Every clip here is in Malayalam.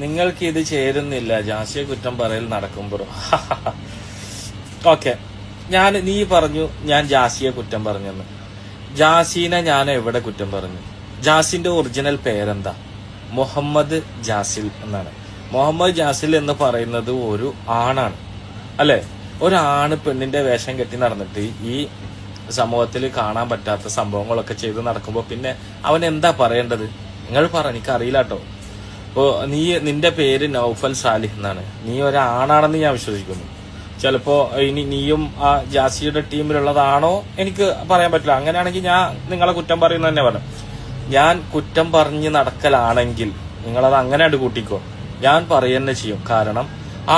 നിങ്ങൾക്ക് ഇത് ചേരുന്നില്ല ജാസിയെ കുറ്റം പറയൽ നടക്കുമ്പോഴോ? ഓക്കെ, നീ പറഞ്ഞു ഞാൻ ജാസിയെ കുറ്റം പറഞ്ഞെന്ന്. ജാസീനെ ഞാൻ എവിടെ കുറ്റം പറഞ്ഞു? ജാസിന്റെ ഒറിജിനൽ പേരെന്താ? മുഹമ്മദ് ജാസിൽ എന്നാണ്. മുഹമ്മദ് ജാസിൽ എന്ന് പറയുന്നത് ഒരു ആണാണ്, അല്ലെ? ഒരാണ് പെണ്ണിന്റെ വേഷം കെട്ടി നടന്നിട്ട് ഈ സമൂഹത്തിൽ കാണാൻ പറ്റാത്ത സംഭവങ്ങളൊക്കെ ചെയ്ത് നടക്കുമ്പോ പിന്നെ അവൻ എന്താ പറയേണ്ടത്? നിങ്ങൾ പറ, എനിക്കറിയില്ല കേട്ടോ. ഇപ്പോ നിന്റെ പേര് നൗഫൽ സാലിഹ് എന്നാണ്, നീ ഒരാണാണെന്ന് ഞാൻ വിശ്വസിക്കുന്നു. ചിലപ്പോ ഇനി നീയും ആ ജാസിയുടെ ടീമിലുള്ളതാണോ എനിക്ക് പറയാൻ പറ്റില്ല. അങ്ങനെയാണെങ്കിൽ ഞാൻ നിങ്ങളെ കുറ്റം പറയുന്നത് തന്നെ പറഞ്ഞു. ഞാൻ കുറ്റം പറഞ്ഞ് നടക്കലാണെങ്കിൽ നിങ്ങളത് അങ്ങനെ അങ്ങോട്ട് കൂട്ടിക്കോ. ഞാൻ പറയുന്നെ ചെയ്യും. കാരണം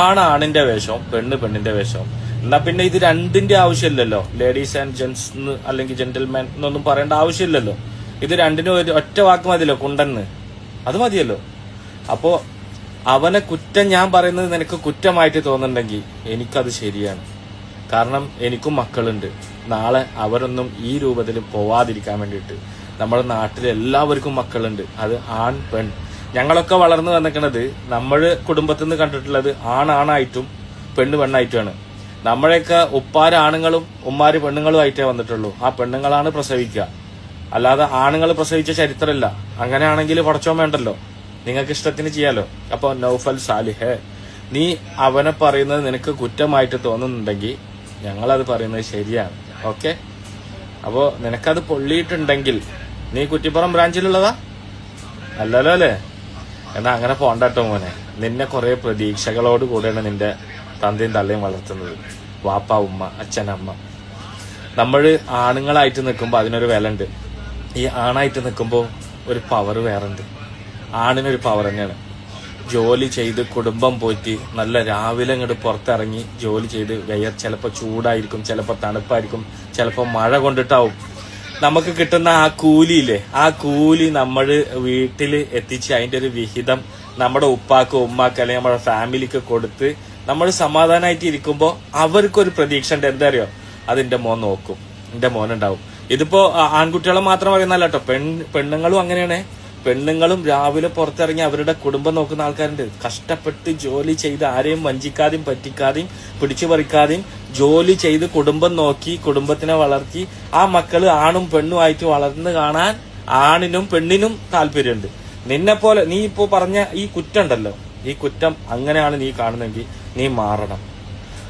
ആണിന്റെ വേഷവും പെണ്ണിന്റെ വേഷവും. എന്നാ പിന്നെ ഇത് രണ്ടിന്റെ ആവശ്യമില്ലല്ലോ. ലേഡീസ് ആൻഡ് ജെന്റ്സ് അല്ലെങ്കിൽ ജെന്റിൽമാൻ എന്നൊന്നും പറയേണ്ട ആവശ്യമില്ലല്ലോ. ഇത് രണ്ടിനും ഒറ്റ വാക്ക് മതിയല്ലോ, കുണ്ടെന്ന്. അത് മതിയല്ലോ. അപ്പോ അവനെ കുറ്റം ഞാൻ പറയുന്നത് നിനക്ക് കുറ്റമായിട്ട് തോന്നുന്നുണ്ടെങ്കിൽ എനിക്കത് ശരിയാണ്. കാരണം എനിക്കും മക്കളുണ്ട്. നാളെ അവരൊന്നും ഈ രൂപത്തിൽ പോവാതിരിക്കാൻ വേണ്ടിയിട്ട് നമ്മുടെ നാട്ടിൽ എല്ലാവർക്കും മക്കളുണ്ട്. അത് ആൺ പെൺ. ഞങ്ങളൊക്കെ വളർന്നു വന്നിക്കണത് നമ്മൾ കുടുംബത്തിൽ നിന്ന് കണ്ടിട്ടുള്ളത് ആണായിട്ടും പെണ്ണായിട്ടുമാണ്. നമ്മളെയൊക്കെ ഉപ്പാര് ആണുങ്ങളും ഉമ്മാര് പെണ്ണുങ്ങളും ആയിട്ടേ വന്നിട്ടുള്ളൂ. ആ പെണ്ണുങ്ങളാണ് പ്രസവിക്കുക, അല്ലാതെ ആണുങ്ങൾ പ്രസവിച്ച ചരിത്രമില്ല. അങ്ങനെയാണെങ്കിൽ പടച്ചോൻ വേണ്ടല്ലോ, നിങ്ങൾക്ക് ഇഷ്ടത്തിന് ചെയ്യാലോ. അപ്പൊ നൗഫൽ സാലിഹ്, നീ അവനെ പറയുന്നത് നിനക്ക് കുറ്റമായിട്ട് തോന്നുന്നുണ്ടെങ്കിൽ ഞങ്ങളത് പറയുന്നത് ശരിയാണ്. ഓക്കെ? അപ്പോ നിനക്കത് പൊള്ളിയിട്ടുണ്ടെങ്കിൽ നീ കുറ്റിപ്പുറം ബ്രാഞ്ചിലുള്ളതാ അല്ലല്ലോ അല്ലേ? എന്നാ അങ്ങനെ പോണ്ടാട്ടോ മോനെ. നിന്നെ കുറെ പ്രതീക്ഷകളോട് കൂടെയാണ് നിന്റെ തന്തയും തള്ളയും വളർത്തുന്നത്. വാപ്പ, ഉമ്മ, അച്ഛനമ്മ. നമ്മൾ ആണുങ്ങളായിട്ട് നിൽക്കുമ്പോൾ അതിനൊരു വില ഉണ്ട്. ഈ ആണായിട്ട് നിൽക്കുമ്പോൾ ഒരു പവർ വേറെ ഉണ്ട്. ആണിനൊരു പവർ തന്നെയാണ്. ജോലി ചെയ്ത് കുടുംബം പോറ്റി നല്ല രാവിലെ ഇങ്ങോട്ട് പുറത്തിറങ്ങി ജോലി ചെയ്ത് ചിലപ്പോൾ ചൂടായിരിക്കും, ചിലപ്പോൾ തണുപ്പായിരിക്കും, ചിലപ്പോൾ മഴ കൊണ്ടിട്ടാവും. നമുക്ക് കിട്ടുന്ന ആ കൂലിയില്ലേ, ആ കൂലി നമ്മൾ വീട്ടിൽ എത്തിച്ച് അതിന്റെ ഒരു വിഹിതം നമ്മുടെ ഉപ്പാക്ക് ഉമ്മാക്ക് അല്ലെങ്കിൽ നമ്മുടെ ഫാമിലിക്ക് കൊടുത്ത് നമ്മൾ സമാധാനമായിട്ട് ഇരിക്കുമ്പോൾ അവർക്കൊരു പ്രതീക്ഷ ഉണ്ട്. എന്താ അറിയോ? അതിന്റെ മോൻ നോക്കും, എന്റെ മോനുണ്ടാവും. ഇതിപ്പോ ആൺകുട്ടികളെ മാത്രം പറയുന്നല്ല കേട്ടോ, പെണ്ണുങ്ങളും അങ്ങനെയാണ്. പെണ്ണുങ്ങളും രാവിലെ പുറത്തിറങ്ങി അവരുടെ കുടുംബം നോക്കുന്ന ആൾക്കാരുണ്ട്. കഷ്ടപ്പെട്ട് ജോലി ചെയ്ത് ആരെയും വഞ്ചിക്കാതെയും പറ്റിക്കാതെയും പിടിച്ചു പറിക്കാതെയും ജോലി ചെയ്ത് കുടുംബം നോക്കി കുടുംബത്തിനെ വളർത്തി ആ മക്കള് ആണും പെണ്ണും ആയിട്ട് വളർന്ന് കാണാൻ ആണിനും പെണ്ണിനും താല്പര്യമുണ്ട്. നിന്നെ പോലെ നീ ഇപ്പോ പറഞ്ഞ ഈ കുറ്റം ഉണ്ടല്ലോ, ഈ കുറ്റം അങ്ങനെയാണ് നീ കാണുന്നെങ്കിൽ നീ മാറണം.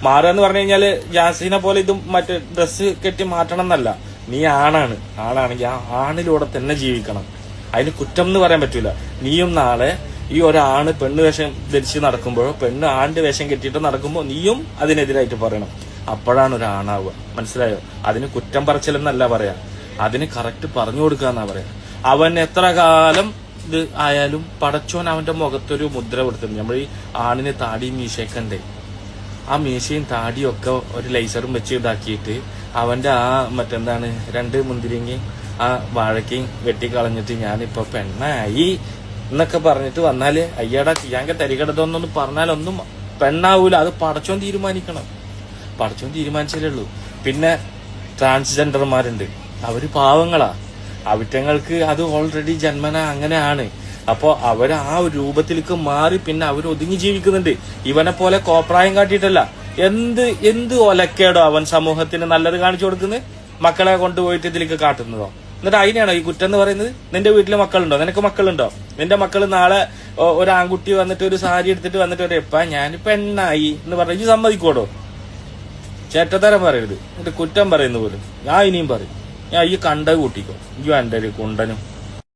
മാറുക എന്ന് പറഞ്ഞു കഴിഞ്ഞാല് ജാസിനെ പോലെ ഇതും മറ്റേ ഡ്രസ്സ് കെട്ടി മാറ്റണം എന്നല്ല. നീ ആണാണെങ്കിൽ ആ ആണിലൂടെ തന്നെ ജീവിക്കണം. അതിന് കുറ്റം എന്ന് പറയാൻ പറ്റൂല. നീയും നാളെ ഈ ഒരാണ് പെണ്ണ് വേഷം ധരിച്ച് നടക്കുമ്പോഴോ പെണ്ണ് ആണിന്റെ വേഷം കെട്ടിയിട്ട് നടക്കുമ്പോൾ നീയും അതിനെതിരായിട്ട് പറയണം. അപ്പോഴാണ് ഒരു ആണാവുക. മനസ്സിലായോ? അതിന് കുറ്റം പറച്ചിലെന്നല്ല പറയാ, അതിന് കറക്റ്റ് പറഞ്ഞു കൊടുക്കാന്നാ പറയാ. അവൻ എത്ര കാലം ഇത് ആയാലും പടച്ചോൻ അവന്റെ മുഖത്തൊരു മുദ്ര കൊടുത്തിട്ടുണ്ട്. നമ്മൾ ഈ ആണിന് താടിയും മീശയൊക്കെ ആ മീശയും താടിയും ഒക്കെ ഒരു ലൈസറും വെച്ച് ഇതാക്കിയിട്ട് അവന്റെ ആ മറ്റെന്താണ് 2 മുന്തിരിങ്ങി ആ വാഴക്കയും വെട്ടിക്കളഞ്ഞിട്ട് ഞാനിപ്പോ പെണ്ണായി എന്നൊക്കെ പറഞ്ഞിട്ട് വന്നാല് അയ്യടാ ചെയ്യാങ്ക തരികടതൊന്നും പറഞ്ഞാലൊന്നും പെണ്ണാവൂല. അത് പടച്ചോൻ തീരുമാനിക്കണം. പടച്ചോൻ തീരുമാനിച്ചേ ഉള്ളൂ. പിന്നെ ട്രാൻസ്ജെൻഡർമാരുണ്ട്, അവര് പാവങ്ങളാ. അവറ്റങ്ങൾക്ക് അത് ഓൾറെഡി ജന്മന അങ്ങനെയാണ്. അപ്പോ അവര് ആ ഒരു രൂപത്തിലേക്ക് മാറി പിന്നെ അവർ ഒതുങ്ങി ജീവിക്കുന്നുണ്ട്. ഇവനെ പോലെ കോപ്രായം കാട്ടിയിട്ടല്ല. എന്ത് ഒലക്കേടോ അവൻ സമൂഹത്തിന് നല്ലത് കാണിച്ചു കൊടുക്കുന്നത്? മക്കളെ കൊണ്ടുപോയിട്ട് ഇതിലേക്ക് കാട്ടുന്നതോ? എന്നിട്ട് അതിനാണോ ഈ കുറ്റം എന്ന് പറയുന്നത്? നിന്റെ വീട്ടില് മക്കളുണ്ടോ? നിനക്ക് മക്കളുണ്ടോ? നിന്റെ മക്കള് നാളെ ഒരു ആൺകുട്ടി വന്നിട്ട് ഒരു സാരി എടുത്തിട്ട് വന്നിട്ട് പറയപ്പാ ഞാൻ പെണ്ണായി എന്ന് പറഞ്ഞ സമ്മതിക്കോടോ? ചേട്ടത്തരം പറയരുത്. എന്നിട്ട് കുറ്റം പറയുന്ന പോലും ഞാൻ ഇനിയും പറയും. ഞാൻ ഈ കണ്ട കൂട്ടിക്കോ, ഈ എൻ്റെ ഒരു കുണ്ടനും